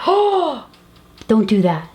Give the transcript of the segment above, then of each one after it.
Oh, don't do that.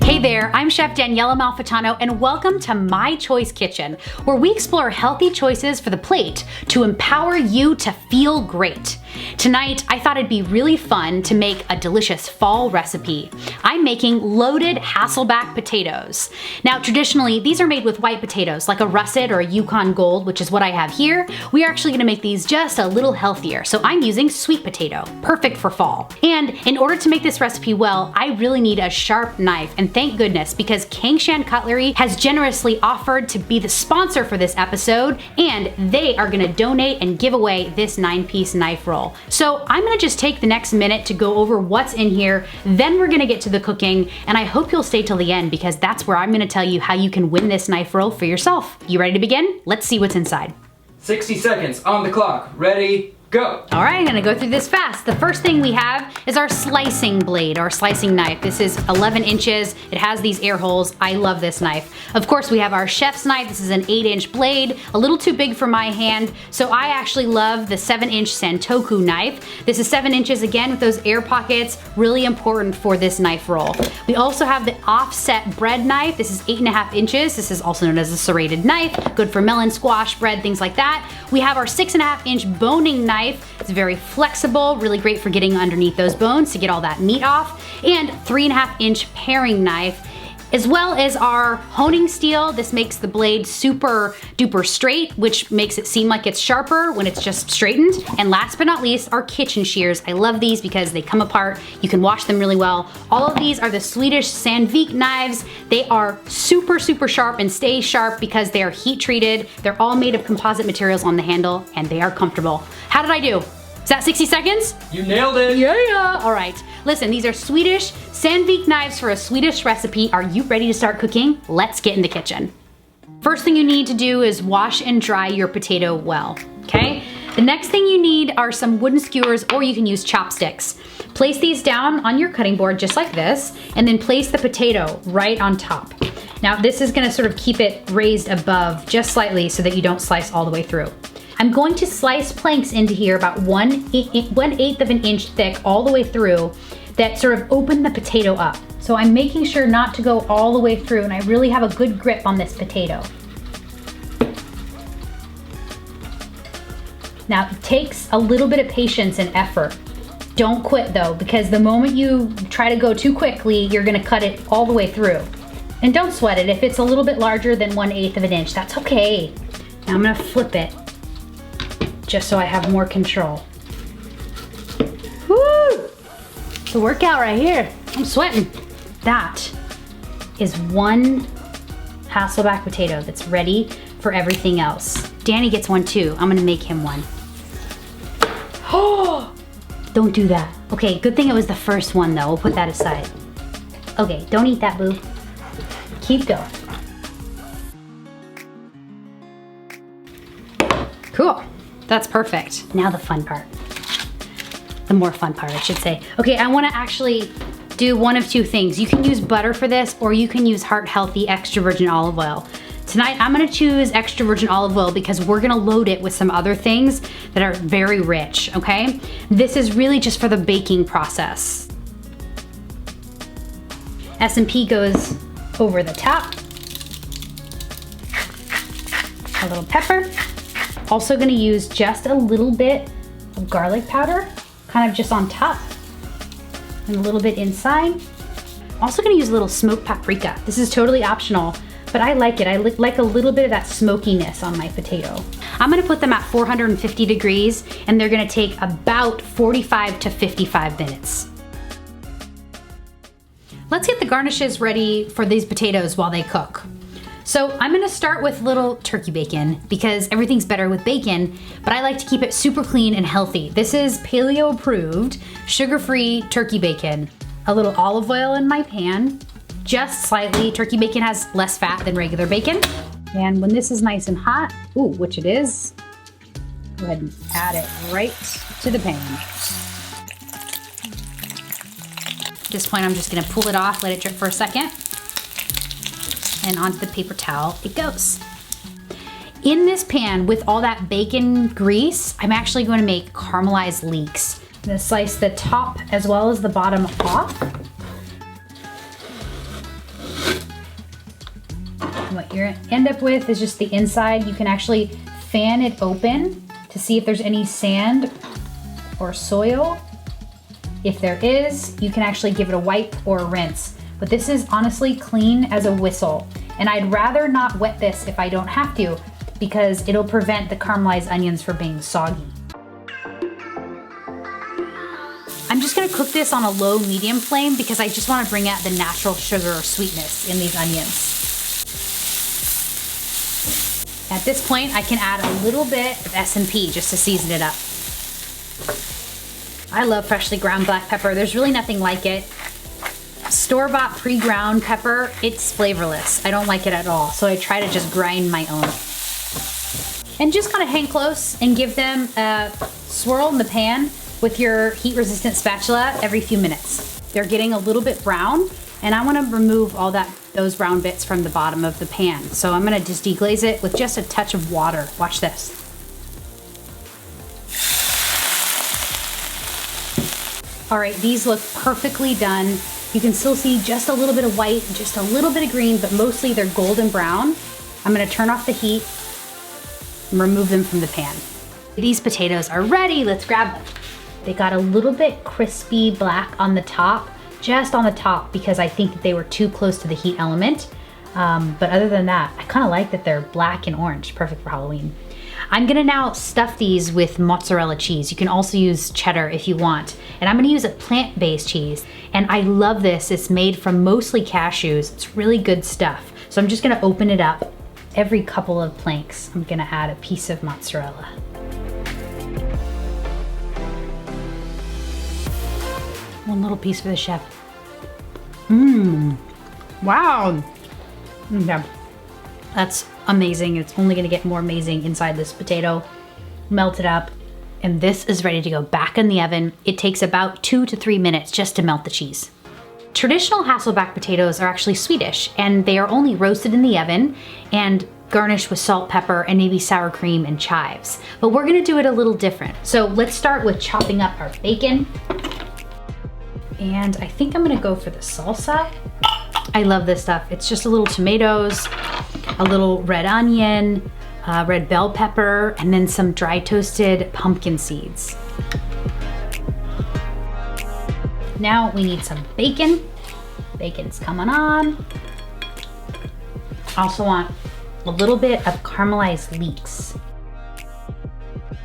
Hey there, I'm Chef Daniella Malfitano, and welcome to My Choice Kitchen, where we explore healthy choices for the plate to empower you to feel great. Tonight, I thought it'd be really fun to make a delicious fall recipe. I'm making loaded Hasselback potatoes. Now, traditionally, these are made with white potatoes, like a russet or a Yukon Gold, which is what I have here. We are actually gonna make these just a little healthier, so I'm using sweet potato, perfect for fall. And in order to make this recipe well, I really need a sharp knife, and thank goodness, because Kangshan Cutlery has generously offered to be the sponsor for this episode, and they are gonna donate and give away this 9-piece knife roll. So I'm gonna just take the next minute to go over what's in here, then we're gonna get to the cooking, and I hope you'll stay till the end because that's where I'm gonna tell you how you can win this knife roll for yourself. You ready to begin? Let's see what's inside. 60 seconds on the clock. Ready, go. All right, I'm gonna go through this fast. The first thing we have is our slicing blade, our slicing knife. This is 11 inches. It has these air holes. I love this knife. Of course, we have our chef's knife. This is an 8-inch blade, a little too big for my hand, so I actually love the 7-inch Santoku knife. This is 7 inches again with those air pockets, really important for this knife roll. We also have the offset bread knife. This is 8.5 inches. This is also known as a serrated knife, good for melon, squash, bread, things like that. We have our 6.5-inch boning knife. It's very flexible, really great for getting underneath those bones to get all that meat off. And 3.5-inch paring knife, as well as our honing steel. This makes the blade super duper straight, which makes it seem like it's sharper when it's just straightened. And last but not least, our kitchen shears. I love these because they come apart. You can wash them really well. All of these are the Swedish Sandvik knives. They are super, super sharp and stay sharp because they are heat treated. They're all made of composite materials on the handle and they are comfortable. How did I do? Is that 60 seconds? You nailed it. Yeah. All right. Listen, these are Swedish Sandvik knives for a Swedish recipe. Are you ready to start cooking? Let's get in the kitchen. First thing you need to do is wash and dry your potato well, okay? The next thing you need are some wooden skewers, or you can use chopsticks. Place these down on your cutting board just like this, and then place the potato right on top. Now this is gonna sort of keep it raised above just slightly so that you don't slice all the way through. I'm going to slice planks into here about 1/8 of an inch thick all the way through that sort of open the potato up. So I'm making sure not to go all the way through, and I really have a good grip on this potato. Now it takes a little bit of patience and effort. Don't quit though, because the moment you try to go too quickly, you're gonna cut it all the way through. And don't sweat it. If it's a little bit larger than 1/8 of an inch, that's okay. Now I'm gonna flip it, just so I have more control. Woo! It's a workout right here. I'm sweating. That is one Hasselback potato that's ready for everything else. Danny gets one too. I'm gonna make him one. Oh! Don't do that. Okay, good thing it was the first one though. We'll put that aside. Okay, don't eat that, boo. Keep going. Cool. That's perfect. Now the fun part. The more fun part, I should say. Okay, I wanna actually do one of two things. You can use butter for this, or you can use heart healthy extra virgin olive oil. Tonight, I'm gonna choose extra virgin olive oil because we're gonna load it with some other things that are very rich, okay? This is really just for the baking process. S&P goes over the top. A little pepper. Also gonna use just a little bit of garlic powder, kind of just on top, and a little bit inside. Also gonna use a little smoked paprika. This is totally optional, but I like it. I like a little bit of that smokiness on my potato. I'm gonna put them at 450 degrees, and they're gonna take about 45 to 55 minutes. Let's get the garnishes ready for these potatoes while they cook. So I'm gonna start with little turkey bacon because everything's better with bacon, but I like to keep it super clean and healthy. This is paleo approved, sugar-free turkey bacon. A little olive oil in my pan, just slightly. Turkey bacon has less fat than regular bacon. And when this is nice and hot, ooh, which it is, go ahead and add it right to the pan. At this point, I'm just gonna pull it off, let it drip for a second, and onto the paper towel it goes. In this pan with all that bacon grease, I'm actually going to make caramelized leeks. I'm gonna slice the top as well as the bottom off. And what you're gonna end up with is just the inside. You can actually fan it open to see if there's any sand or soil. If there is, you can actually give it a wipe or a rinse. But this is honestly clean as a whistle. And I'd rather not wet this if I don't have to, because it'll prevent the caramelized onions from being soggy. I'm just gonna cook this on a low medium flame because I just wanna bring out the natural sugar or sweetness in these onions. At this point, I can add a little bit of S&P just to season it up. I love freshly ground black pepper. There's really nothing like it. Store-bought pre-ground pepper, it's flavorless. I don't like it at all, so I try to just grind my own. And just kind of hang close and give them a swirl in the pan with your heat-resistant spatula every few minutes. They're getting a little bit brown, and I want to remove all those brown bits from the bottom of the pan. So I'm going to just deglaze it with just a touch of water. Watch this. All right, these look perfectly done. You can still see just a little bit of white, just a little bit of green, but mostly they're golden brown. I'm gonna turn off the heat and remove them from the pan. These potatoes are ready, let's grab them. They got a little bit crispy black on the top, just on the top, because I think that they were too close to the heat element. But other than that, I kinda like that they're black and orange, perfect for Halloween. I'm gonna now stuff these with mozzarella cheese. You can also use cheddar if you want. And I'm gonna use a plant-based cheese. And I love this, it's made from mostly cashews. It's really good stuff. So I'm just gonna open it up. Every couple of planks, I'm gonna add a piece of mozzarella. One little piece for the chef. Wow. Okay. That's amazing. It's only gonna get more amazing inside this potato. Melt it up, and this is ready to go back in the oven. It takes about 2 to 3 minutes just to melt the cheese. Traditional Hasselback potatoes are actually Swedish, and they are only roasted in the oven and garnished with salt, pepper, and maybe sour cream and chives. But we're gonna do it a little different. So let's start with chopping up our bacon. And I think I'm gonna go for the salsa. I love this stuff. It's just a little tomatoes, a little red onion, red bell pepper, and then some dry toasted pumpkin seeds. Now we need some bacon. Bacon's coming on. Also want a little bit of caramelized leeks.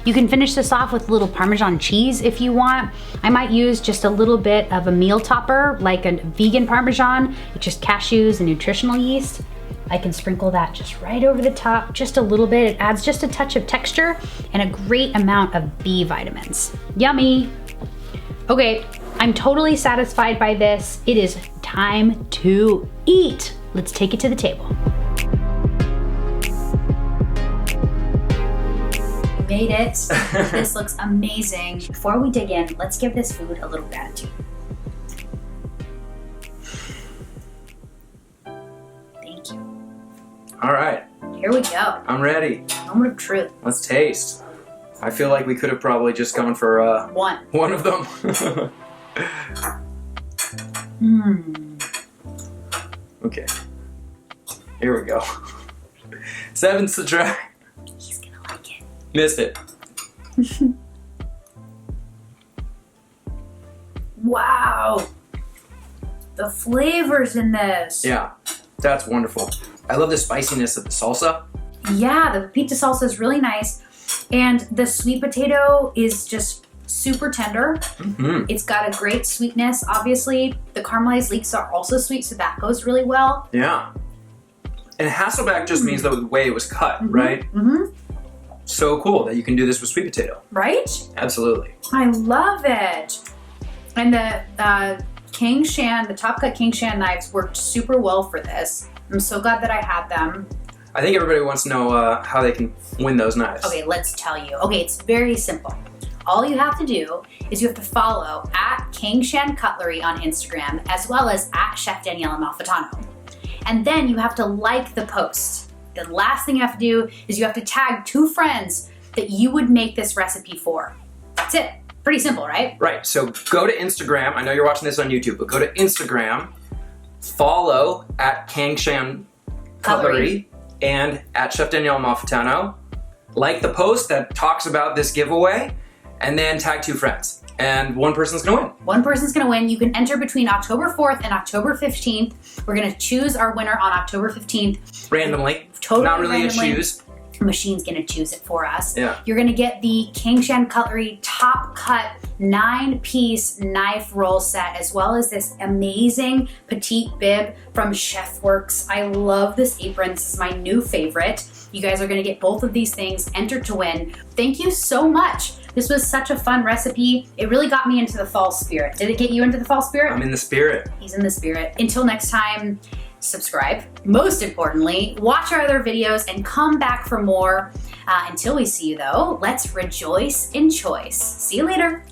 You can finish this off with a little Parmesan cheese if you want. I might use just a little bit of a meal topper, like a vegan Parmesan. It's just cashews and nutritional yeast. I can sprinkle that just right over the top, just a little bit. It adds just a touch of texture and a great amount of B vitamins. Yummy. Okay, I'm totally satisfied by this. It is time to eat. Let's take it to the table. Made it. This looks amazing. Before we dig in, let's give this food a little gratitude. Thank you. All right. Here we go. I'm ready. Moment of truth. Let's taste. I feel like we could have probably just gone for one of them. Okay. Here we go. 7's the try. He's gonna like it. Missed it. Wow. The flavors in this. Yeah, that's wonderful. I love the spiciness of the salsa. Yeah, the pizza salsa is really nice. And the sweet potato is just super tender. It's got a great sweetness, obviously. The caramelized leeks are also sweet, so that goes really well. Yeah. And Hasselback just means the way it was cut, right? So cool that you can do this with sweet potato. Right? Absolutely. I love it. And the King Shan, the top cut King Shan knives worked super well for this. I'm so glad that I had them. I think everybody wants to know how they can win those knives. Okay, let's tell you. Okay, it's very simple. All you have to do is you have to follow at King Shan Cutlery on Instagram, as well as at Chef Daniella Malfitano. And then you have to like the post. The last thing you have to do is you have to tag 2 friends that you would make this recipe for. That's it. Pretty simple, right? Right, so go to Instagram. I know you're watching this on YouTube, but go to Instagram, follow at Kangshan Cutlery and at Chef Daniella Malfitano. Like the post that talks about this giveaway, and then tag 2 friends. And one person's gonna win. One person's gonna win. You can enter between October 4th and October 15th. We're gonna choose our winner on October 15th. Randomly. Totally Not really randomly. a choose. The machine's gonna choose it for us. Yeah. You're gonna get the Kangshan Cutlery top cut 9-piece knife roll set, as well as this amazing petite bib from Chefworks. I love this apron. This is my new favorite. You guys are gonna get both of these things entered to win. Thank you so much. This was such a fun recipe. It really got me into the fall spirit. Did it get you into the fall spirit? I'm in the spirit. He's in the spirit. Until next time, subscribe. Most importantly, watch our other videos and come back for more. Until we see you though, let's rejoice in choice. See you later.